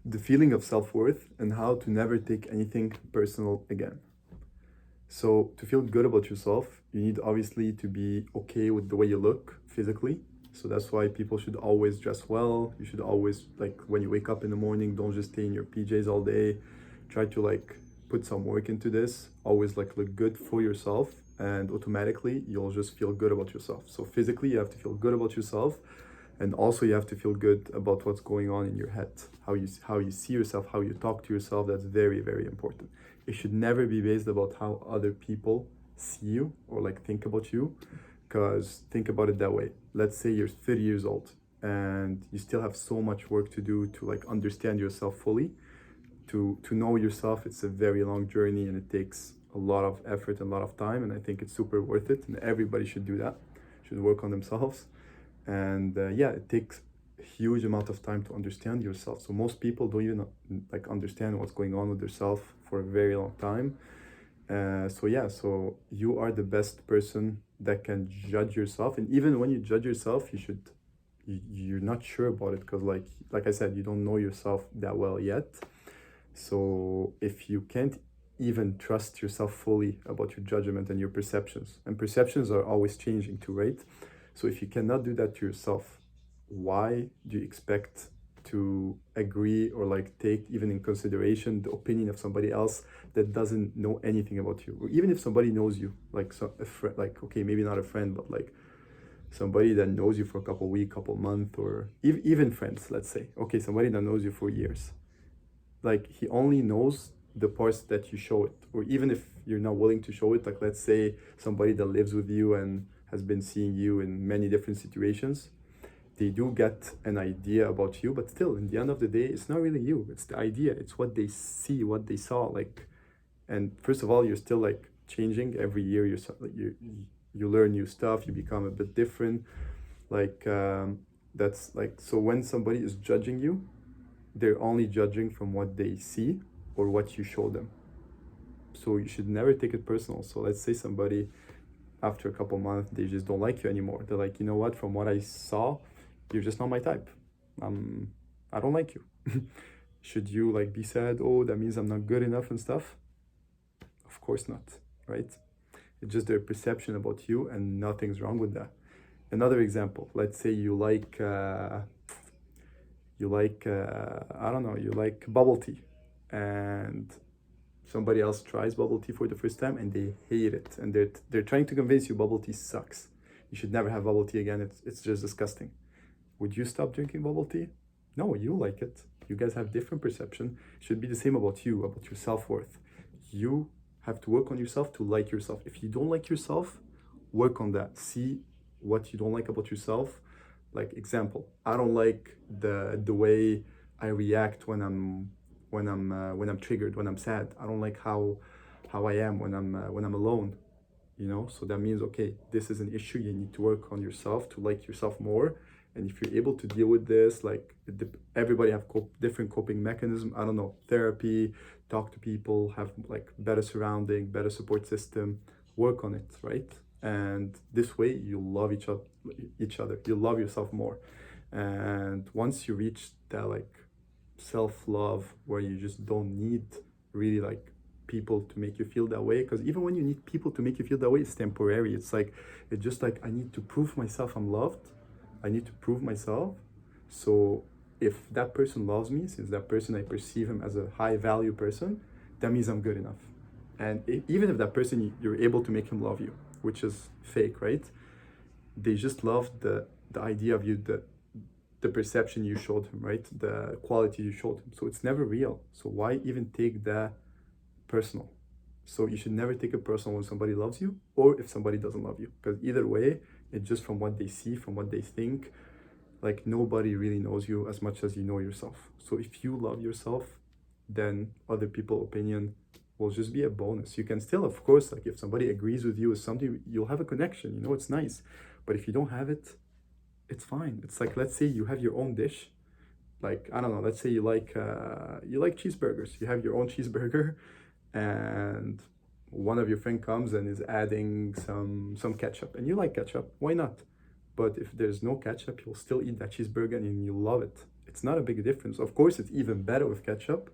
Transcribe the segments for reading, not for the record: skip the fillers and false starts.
the feeling of self-worth and how to never take anything personal again. So to feel good about yourself, you need obviously to be okay with the way you look physically. So that's why people should always dress well. You should always, like, when you wake up in the morning, don't just stay in your PJs all day. Try to like put some work into this. Always like look good for yourself, and automatically you'll just feel good about yourself. So physically you have to feel good about yourself, and also you have to feel good about what's going on in your head, how you see yourself, how you talk to yourself. That's very, very important. It should never be based about how other people see you or like think about you. Because think about it that way. Let's say you're 30 years old and you still have so much work to do to like understand yourself fully. To know yourself, it's a very long journey, and it takes a lot of effort and a lot of time, and I think it's super worth it, and everybody should do that, should work on themselves. And yeah, it takes a huge amount of time to understand yourself. So most people don't even like understand what's going on with themselves for a very long time. So yeah, so you are the best person that can judge yourself, and even when you judge yourself, you're not sure about it, because like I said, you don't know yourself that well yet. So if you can't even trust yourself fully about your judgment and your perceptions, and perceptions are always changing too, right? So if you cannot do that to yourself, why do you expect to agree or like take even in consideration the opinion of somebody else that doesn't know anything about you? Or even if somebody knows you, like so a friend, like okay, maybe not a friend, but like somebody that knows you for a couple weeks, couple months, or even friends, let's say. Okay, somebody that knows you for years, like he only knows the parts that you show it, or even if you're not willing to show it, like let's say somebody that lives with you and has been seeing you in many different situations, they do get an idea about you, but still in the end of the day, it's not really you, it's the idea, it's what they see, what they saw, like. And first of all, you're still like changing every year, you learn new stuff, you become a bit different, like that's like, so when somebody is judging you, they're only judging from what they see or what you show them. So you should never take it personal. So let's say somebody, after a couple months, they just don't like you anymore. They're like, you know what, from what I saw, you're just not my type. I don't like you. Should you like be sad? Oh, that means I'm not good enough and stuff? Of course not, right? It's just their perception about you, and nothing's wrong with that. Another example, let's say I don't know, you like bubble tea, and somebody else tries bubble tea for the first time and they hate it, and they're trying to convince you bubble tea sucks, you should never have bubble tea again, it's just disgusting. Would you stop drinking bubble tea? No, you like it. You guys have different perception. It should be the same about you, about your self-worth. You have to work on yourself to like yourself. If you don't like yourself, work on that. See what you don't like about yourself. Like example, I don't like the way I react when I'm triggered, when I'm sad. I don't like how I am when I'm alone. So that means, okay, this is an issue. You need to work on yourself to like yourself more. And if you're able to deal with this, like everybody have different coping mechanism. I don't know, therapy, talk to people, have like better surrounding, better support system, work on it, right? And this way you love each other, you love yourself more. And once you reach that like self-love where you just don't need really like people to make you feel that way, because even when you need people to make you feel that way, it's temporary. It's just like, I need to prove myself I'm loved, I need to prove myself. So if that person loves me, since that person, I perceive him as a high value person, that means I'm good enough. And even if that person, you're able to make him love you, which is fake, right? They just love the idea of you, the perception you showed him, right? The quality you showed him. So it's never real. So why even take that personal? So you should never take it personal when somebody loves you or if somebody doesn't love you, because either way, it's just from what they see, from what they think. Like nobody really knows you as much as you know yourself. So if you love yourself, then other people's opinion will just be a bonus. You can still, of course, like if somebody agrees with you with something, you'll have a connection, it's nice. But if you don't have it, it's fine. It's like, let's say you have your own dish. Like, I don't know, let's say you like cheeseburgers. You have your own cheeseburger, and one of your friend comes and is adding some ketchup, and you like ketchup. Why not? But if there's no ketchup, you'll still eat that cheeseburger and you love it. It's not a big difference. Of course, it's even better with ketchup,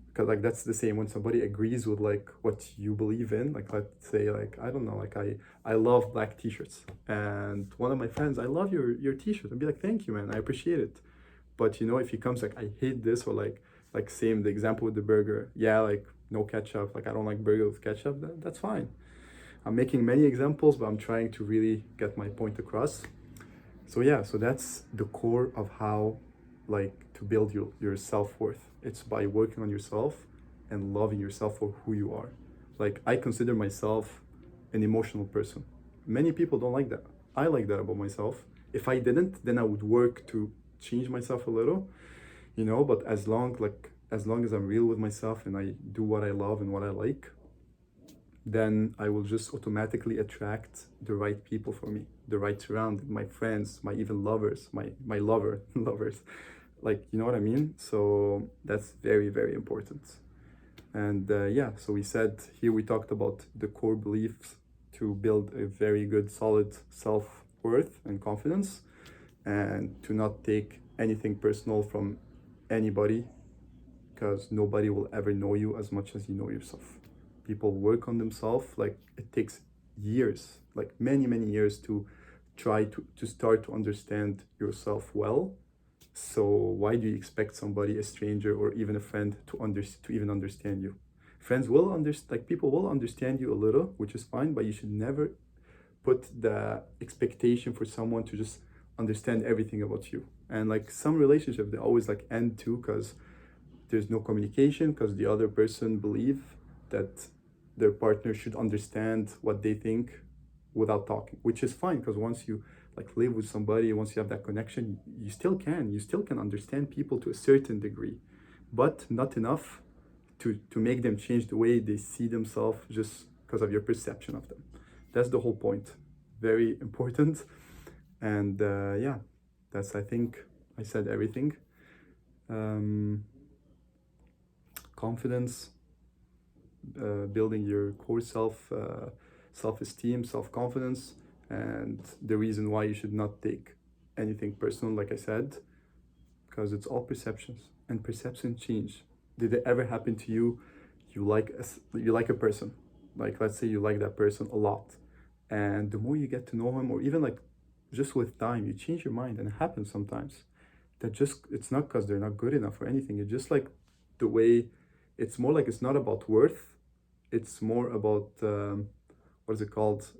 because like that's the same when somebody agrees with like what you believe in. Like let's say like I don't know, like I love black t-shirts, and one of my friends, I love your t-shirt, and be like, thank you, man, I appreciate it. But you know, if he comes like, I hate this, or like same the example with the burger, yeah, like no ketchup, like I don't like burger with ketchup, that's fine. I'm making many examples, but I'm trying to really get my point across. So yeah, so that's the core of how like to build your self-worth. It's by working on yourself and loving yourself for who you are. Like I consider myself an emotional person. Many people don't like that. I like that about myself. If I didn't, then I would work to change myself a little, you know, but as long as I'm real with myself and I do what I love and what I like, then I will just automatically attract the right people for me, the right surrounding, my friends, my even lovers, my lover lovers, like you know what I mean. So that's very very important. And yeah, so we said here, we talked about the core beliefs to build a very good solid self-worth and confidence, and to not take anything personal from anybody, because nobody will ever know you as much as you know yourself. People work on themselves, like it takes years, like many years to try to start to understand yourself well. So why do you expect somebody, a stranger or even a friend, to even understand you? Friends will understand, like people will understand you a little, which is fine, but you should never put the expectation for someone to just understand everything about you. And like some relationship, they always like end too, because there's no communication, because the other person believe that their partner should understand what they think without talking, which is fine, because once you like live with somebody, once you have that connection, you still can understand people to a certain degree, but not enough to make them change the way they see themselves just because of your perception of them. That's the whole point. Very important. And yeah, that's, I think I said everything. Confidence, building your core self-esteem, self-confidence, and the reason why you should not take anything personal, like I said, because it's all perceptions, and perceptions change. Did it ever happen to you? You like a person, like let's say you like that person a lot, and the more you get to know him, or even like just with time, you change your mind, and it happens sometimes. That just, it's not because they're not good enough or anything. It's just like the way, it's more like, it's not about worth, it's more about what is it called,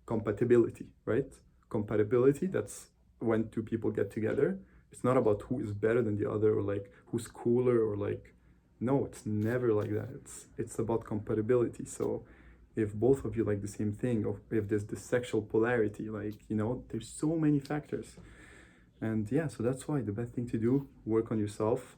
compatibility, right? Compatibility, that's when two people get together. It's not about who is better than the other, or like who's cooler, or like, no, it's never like that. It's about compatibility. So if both of you like the same thing, or if there's this sexual polarity, like, you know, there's so many factors. And yeah, so that's why the best thing to do, work on yourself.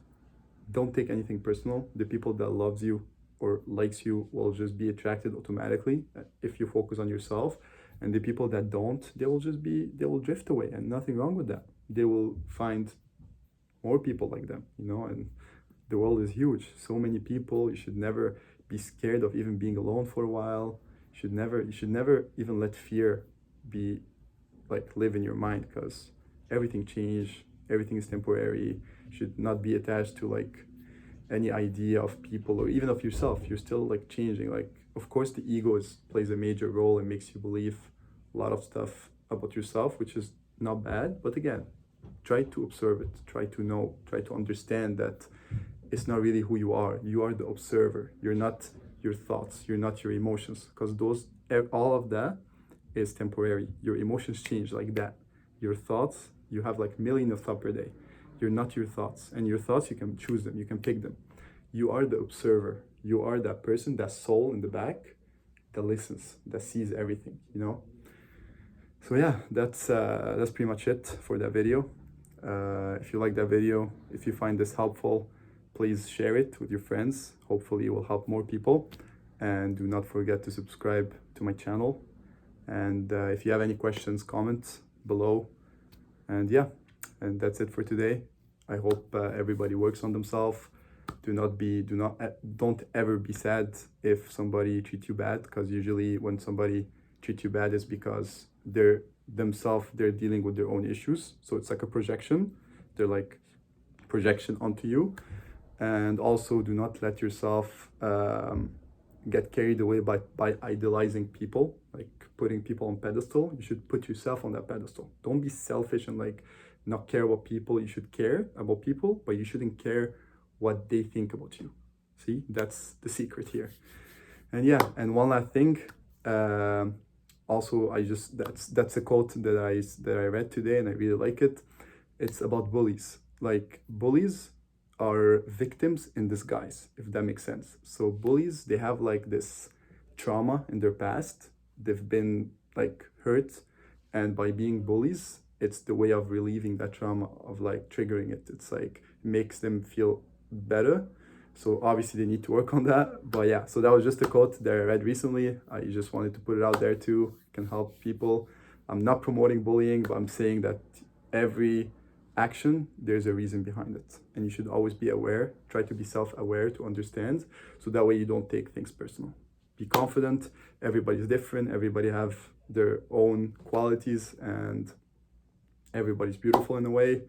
Don't take anything personal. The people that loves you or likes you will just be attracted automatically if you focus on yourself. And the people that don't, they will drift away, and nothing wrong with that. They will find more people like them, you know. And the world is huge, so many people. You should never be scared of even being alone for a while. You should never even let fear be like live in your mind, because everything change, everything is temporary. You should not be attached to like any idea of people or even of yourself. You're still like changing. Like, of course the ego plays a major role and makes you believe a lot of stuff about yourself, which is not bad. But again, try to observe it, try to know, try to understand that it's not really who you are. You are the observer. You're not your thoughts, you're not your emotions, because all of that is temporary. Your emotions change like that. Your thoughts, you have like millions of thoughts per day. You're not your thoughts, and your thoughts, you can choose them, you can pick them. You are the observer. You are that person, that soul in the back that listens, that sees everything, you know. So yeah, that's pretty much it for that video. If you like that video, if you find this helpful, please share it with your friends. Hopefully it will help more people. And do not forget to subscribe to my channel. And if you have any questions, comment below. And yeah, and that's it for today. I hope everybody works on themselves. Don't ever be sad if somebody treats you bad, because usually when somebody treat you bad is because they're themselves, they're dealing with their own issues. So it's like a projection. They're like projection onto you. And also do not let yourself get carried away by idolizing people, like putting people on pedestal. You should put yourself on that pedestal. Don't be selfish and like not care about people. You should care about people, but you shouldn't care what they think about you. See, that's the secret here. And yeah, and one last thing. Also, that's a quote that I read today, and I really like it. It's about bullies. Like bullies are victims in disguise, if that makes sense. So bullies, they have like this trauma in their past. They've been like hurt, and by being bullies, it's the way of relieving that trauma, of like triggering it. It's like makes them feel better. So obviously they need to work on that. But yeah, so that was just a quote that I read recently. I just wanted to put it out there too. It can help people. I'm not promoting bullying, but I'm saying that every action, there's a reason behind it. And you should always be aware, try to be self-aware to understand. So that way you don't take things personal. Be confident, everybody's different, everybody have their own qualities, and everybody's beautiful in a way.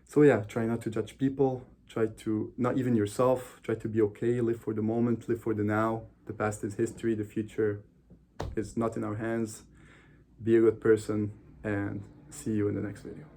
So yeah, try not to judge people. Try to, not even yourself, try to be okay, live for the moment, live for the now. The past is history, the future is not in our hands. Be a good person, and see you in the next video.